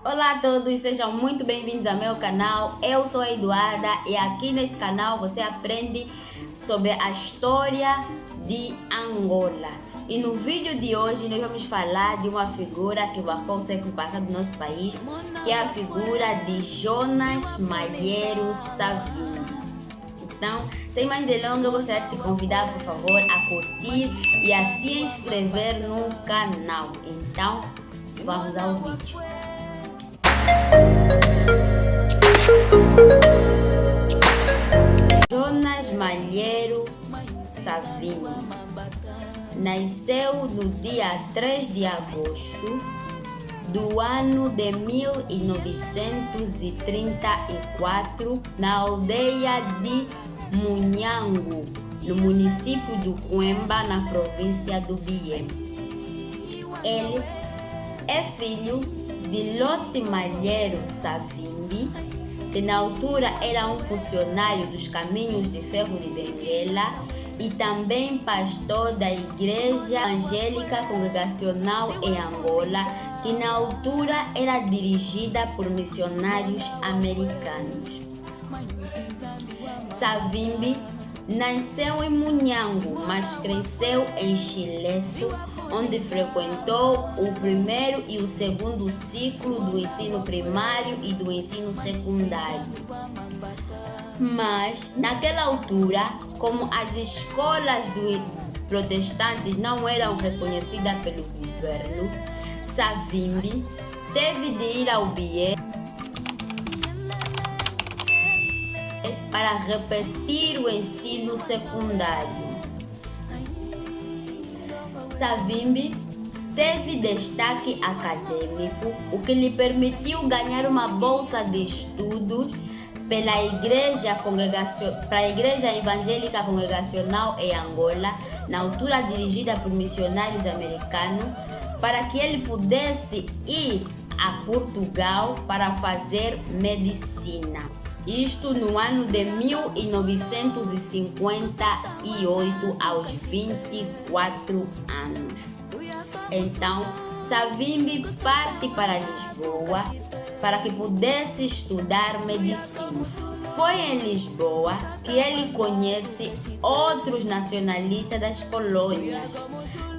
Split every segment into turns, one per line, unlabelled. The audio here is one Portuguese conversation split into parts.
Olá a todos, sejam muito bem-vindos ao meu canal. Eu sou a Eduarda e aqui neste canal você aprende sobre a história de Angola. E no vídeo de hoje nós vamos falar de uma figura que marcou o século passado do nosso país, que é a figura de Jonas Malheiro Savimbi. Então, sem mais delongas, eu gostaria de te convidar, por favor, a curtir e a se inscrever no canal. Então, vamos ao vídeo. Jonas Malheiro Savimbi nasceu no dia 3 de agosto do ano de 1934 na aldeia de Munhango, no município do Quemba, na província do Bié. Ele é filho de Lote Malheiro Savimbi, que na altura era um funcionário dos caminhos de ferro de Benguela e também pastor da Igreja Evangélica Congregacional em Angola, que na altura era dirigida por missionários americanos. Savimbi nasceu em Munhango, mas cresceu em Chileço, onde frequentou o primeiro e o segundo ciclo do ensino primário e do ensino secundário. Mas, naquela altura, como as escolas protestantes não eram reconhecidas pelo governo, Savimbi teve de ir ao Bié para repetir o ensino secundário. Savimbi teve destaque acadêmico, o que lhe permitiu ganhar uma bolsa de estudos para a Igreja Evangélica Congregacional em Angola, na altura dirigida por missionários americanos, para que ele pudesse ir a Portugal para fazer medicina. Isto no ano de 1958, aos 24 anos. Então, Savimbi parte para Lisboa para que pudesse estudar medicina. Foi em Lisboa que ele conhece outros nacionalistas das colônias,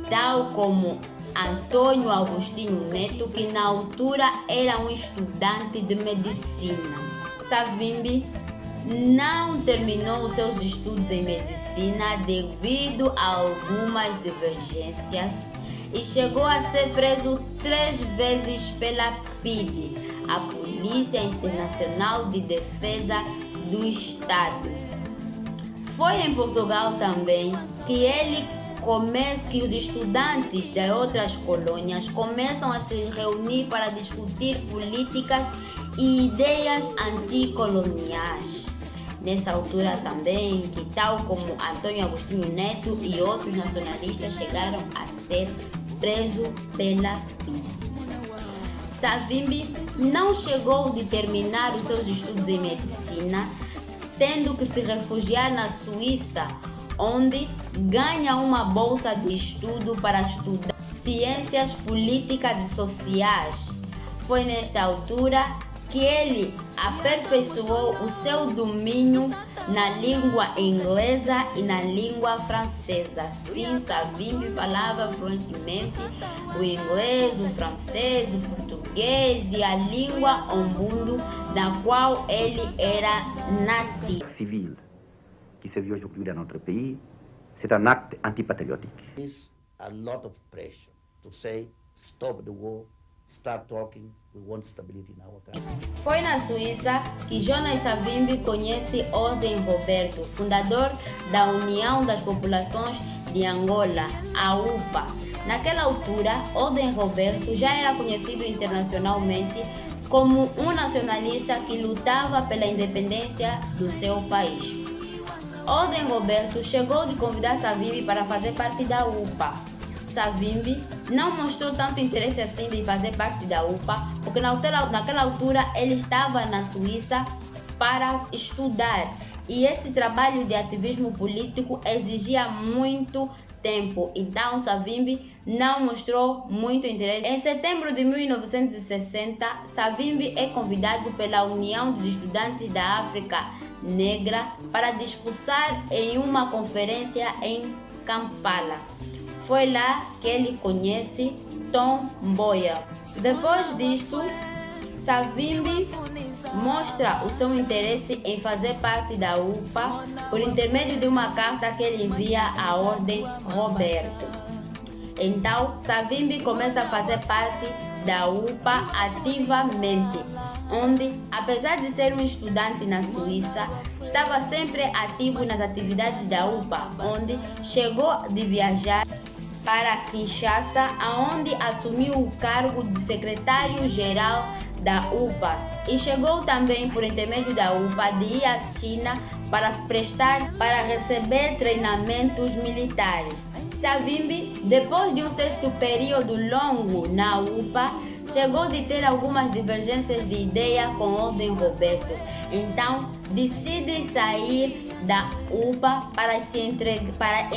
tal como Antônio Agostinho Neto, que na altura era um estudante de medicina. Savimbi não terminou os seus estudos em medicina devido a algumas divergências e chegou a ser preso 3 vezes pela PIDE, a Polícia Internacional de Defesa do Estado. Foi em Portugal também que que os estudantes de outras colônias começam a se reunir para discutir políticas e ideias anticoloniais. Nessa altura também, que tal como Antônio Agostinho Neto e outros nacionalistas chegaram a ser presos pela PIDE. Savimbi não chegou a terminar os seus estudos em medicina, tendo que se refugiar na Suíça, onde ganha uma bolsa de estudo para estudar ciências políticas e sociais. Foi nesta altura que ele aperfeiçoou o seu domínio na língua inglesa e na língua francesa. Sim, Savimbi falava fluentemente o inglês, o francês, o português e a língua umbundo, da qual ele era nativo.
Civil qui se vit aujourd'hui dans notre pays, c'est un acte antipatriotique.
There's a lot of pressure to say stop the war, start talking, we want stability in our country.
Foi na Suíça que Jonas Savimbi conhece Oden Roberto, fundador da União das Populações de Angola, a UPA. Naquela altura, Oden Roberto já era conhecido internacionalmente como um nacionalista que lutava pela independência do seu país. Oden Roberto chegou de convidar Savimbi para fazer parte da UPA. Savimbi não mostrou tanto interesse assim de fazer parte da UPA, porque naquela altura ele estava na Suíça para estudar. E esse trabalho de ativismo político exigia muito tempo, então Savimbi não mostrou muito interesse. Em setembro de 1960, Savimbi é convidado pela União dos Estudantes da África Negra para discursar em uma conferência em Kampala. Foi lá que ele conhece Tom Mboya. Depois disso, Savimbi mostra o seu interesse em fazer parte da UPA por intermédio de uma carta que ele envia à Ordem Roberto. Então, Savimbi começa a fazer parte da UPA ativamente, onde, apesar de ser um estudante na Suíça, estava sempre ativo nas atividades da UPA, onde chegou de viajar para Kinshasa, onde assumiu o cargo de secretário-geral da UPA e chegou também, por intermédio da UPA, de ir à China para receber treinamentos militares. Savimbi, depois de um certo período longo na UPA, chegou de ter algumas divergências de ideia com Ordem Roberto. Então, decide sair da UPA para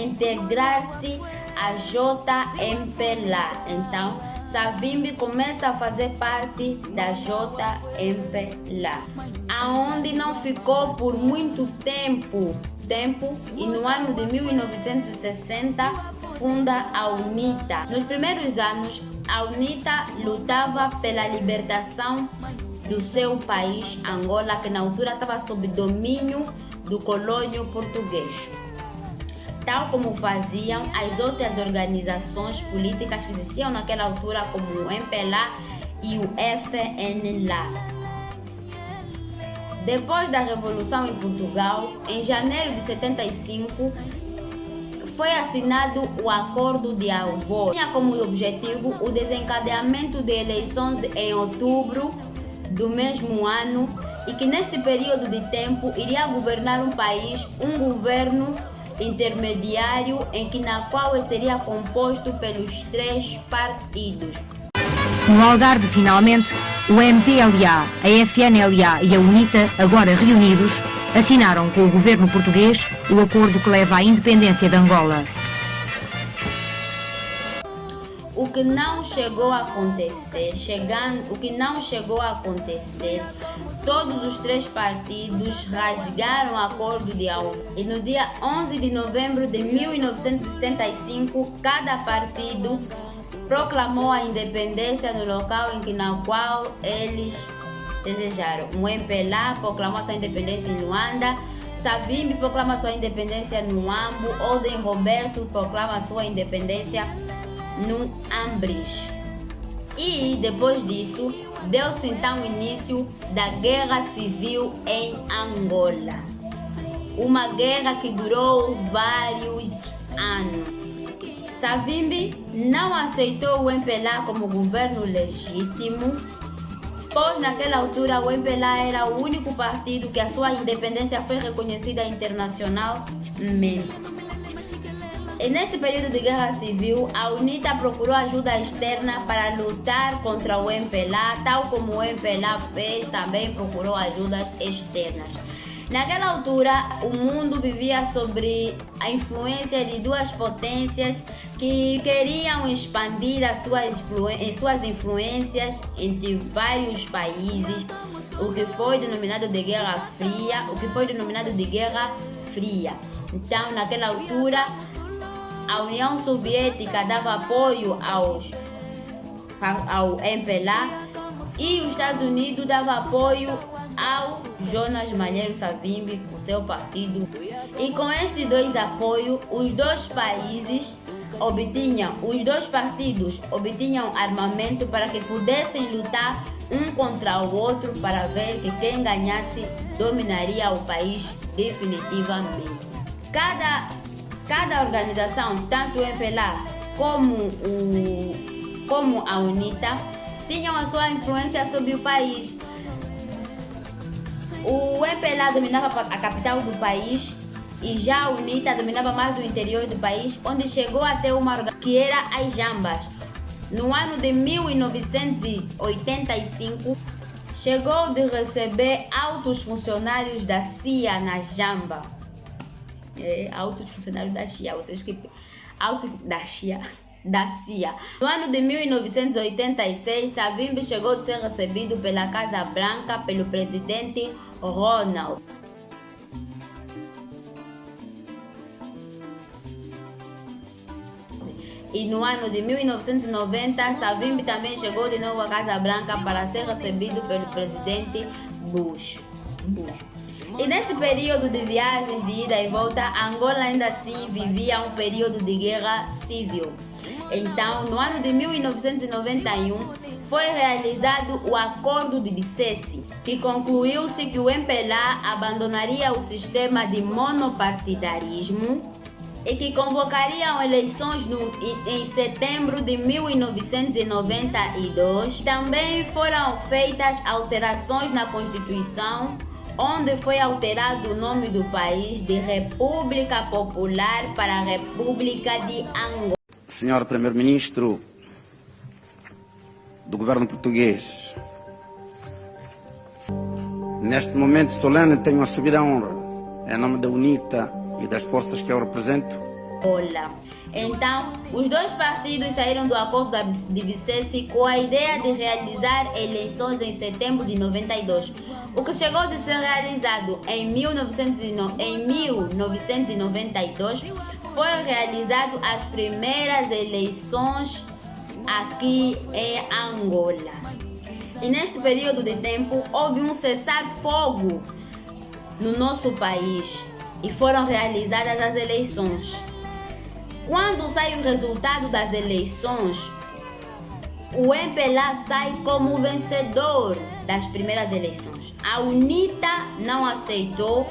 integrar-se à JMPLA. Então, Savimbi começa a fazer parte da JMPLA, aonde não ficou por muito tempo e no ano de 1960 funda a UNITA. Nos primeiros anos, a UNITA lutava pela libertação do seu país, Angola, que na altura estava sob domínio do colônio português, tal como faziam as outras organizações políticas que existiam naquela altura, como o MPLA e o FNLA. Depois da Revolução em Portugal, em janeiro de 75, foi assinado o Acordo de Alvor. Tinha como objetivo o desencadeamento de eleições em outubro do mesmo ano e que neste período de tempo iria governar um país, um governo intermediário na qual seria composto pelos 3 partidos.
No Algarve, finalmente, o MPLA, a FNLA e a UNITA, agora reunidos, assinaram com o governo português o acordo que leva à independência de Angola.
O que não chegou a acontecer, todos os 3 partidos rasgaram o acordo de Alvor. E no dia 11 de novembro de 1975, cada partido proclamou a independência no local na qual eles desejaram. O MPLA proclamou sua independência em Luanda, Savimbi proclama sua independência no Ambo, Ordem Roberto proclama sua independência no Ambris. E depois disso, deu-se então o início da Guerra Civil em Angola. Uma guerra que durou vários anos. Savimbi não aceitou o MPLA como governo legítimo, pois naquela altura o MPLA era o único partido que a sua independência foi reconhecida internacionalmente. E neste período de guerra civil, a UNITA procurou ajuda externa para lutar contra o MPLA, tal como o MPLA fez, também procurou ajudas externas. Naquela altura, o mundo vivia sob a influência de 2 potências que queriam expandir as suas influências entre vários países, o que foi denominado de Guerra Fria. Então, naquela altura, a União Soviética dava apoio ao MPLA e os Estados Unidos davam apoio ao Jonas Malheiro Savimbi com seu partido. E com estes 2 apoios, os 2 partidos obtinham armamento para que pudessem lutar um contra o outro para ver que quem ganhasse dominaria o país definitivamente. Cada organização, tanto o MPLA como a UNITA, tinham a sua influência sobre o país. O MPLA dominava a capital do país e já a UNITA dominava mais o interior do país, onde chegou a ter uma organização que era as Jambas. No ano de 1985, chegou de receber altos funcionários da CIA na Jamba. Altos funcionários da CIA, vocês que da CIA. No ano de 1986, Savimbi chegou a ser recebido pela Casa Branca pelo presidente Ronald. E no ano de 1990, Savimbi também chegou de novo à Casa Branca para ser recebido pelo presidente Bush. E neste período de viagens de ida e volta, Angola ainda assim vivia um período de guerra civil. Então, no ano de 1991, foi realizado o Acordo de Bicesse, que concluiu-se que o MPLA abandonaria o sistema de monopartidarismo e que convocariam eleições em setembro de 1992. Também foram feitas alterações na Constituição, onde foi alterado o nome do país de República Popular para República de Angola.
Senhor Primeiro-Ministro do Governo Português, neste momento solene tenho a subida honra, em nome da UNITA e das forças que eu represento.
Então, os dois partidos saíram do Acordo de Bicesse com a ideia de realizar eleições em setembro de 92. O que chegou de ser realizado em 1992 foi realizado as primeiras eleições aqui em Angola. E neste período de tempo houve um cessar-fogo no nosso país e foram realizadas as eleições. Quando sai o resultado das eleições, o MPLA sai como vencedor das primeiras eleições. A UNITA não aceitou,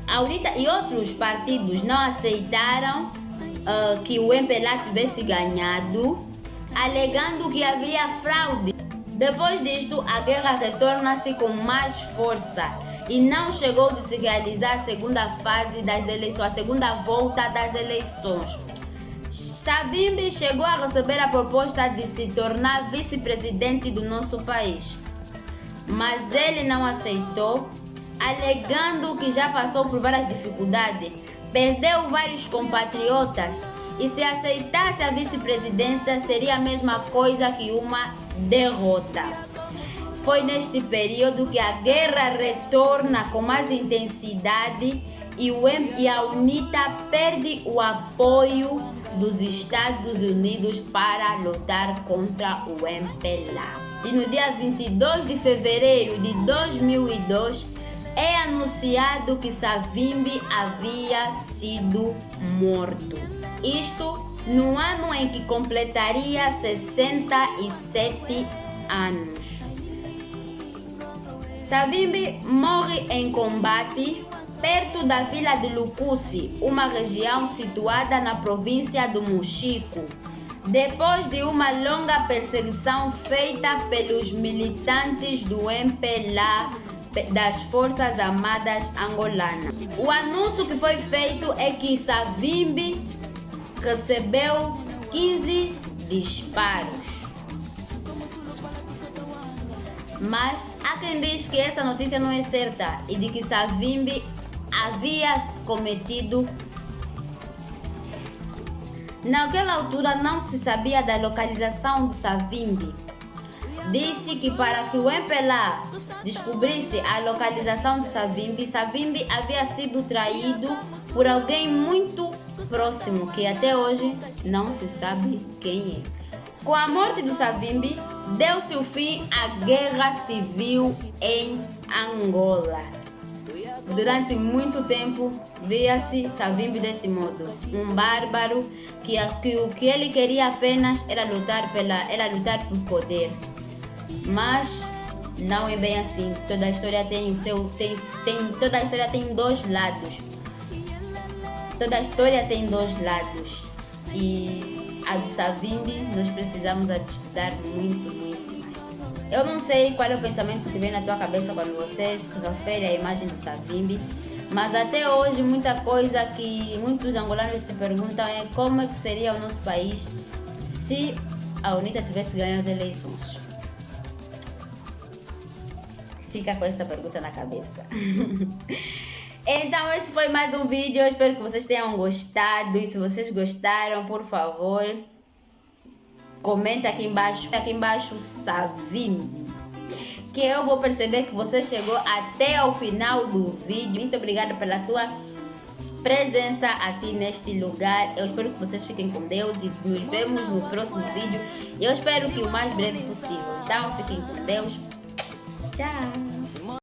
a UNITA e outros partidos não aceitaram que o MPLA tivesse ganhado, alegando que havia fraude. Depois disto, a guerra retorna-se com mais força e não chegou de se realizar a segunda fase das eleições, a segunda volta das eleições. Savimbi chegou a receber a proposta de se tornar vice-presidente do nosso país, mas ele não aceitou, alegando que já passou por várias dificuldades, perdeu vários compatriotas e se aceitasse a vice-presidência seria a mesma coisa que uma derrota. Foi neste período que a guerra retorna com mais intensidade e a UNITA perde o apoio dos Estados Unidos para lutar contra o MPLA. E no dia 22 de fevereiro de 2002 é anunciado que Savimbi havia sido morto. Isto no ano em que completaria 67 anos. Savimbi morre em combate perto da vila de Lucusi, uma região situada na província do Mochico, depois de uma longa perseguição feita pelos militantes do MPLA das Forças Armadas Angolanas. O anúncio que foi feito é que Savimbi recebeu 15 disparos. Mas há quem diz que essa notícia não é certa e de que Savimbi havia cometido. Naquela altura não se sabia da localização do Savimbi. Disse que para que o MPLA descobrisse a localização de Savimbi, Savimbi havia sido traído por alguém muito próximo, que até hoje não se sabe quem é. Com a morte do Savimbi, deu-se o fim à guerra civil em Angola. Durante muito tempo, via-se Savimbi desse modo, um bárbaro que o que ele queria apenas era lutar por poder. Mas não é bem assim. Toda a história tem toda a história tem dois lados. Toda a história tem dois lados. E a do Savimbi nós precisamos estudar muito mais. Eu não sei qual é o pensamento que vem na tua cabeça quando você se refere à imagem do Savimbi, mas até hoje muita coisa que muitos angolanos se perguntam é como é que seria o nosso país se a UNITA tivesse ganho as eleições. Fica com essa pergunta na cabeça. Então esse foi mais um vídeo, eu espero que vocês tenham gostado e se vocês gostaram, por favor, comenta aqui embaixo Savimbi, que eu vou perceber que você chegou até ao final do vídeo. Muito obrigada pela sua presença aqui neste lugar. Eu espero que vocês fiquem com Deus e nos vemos no próximo vídeo. Eu espero que o mais breve possível. Então fiquem com Deus. Tchau.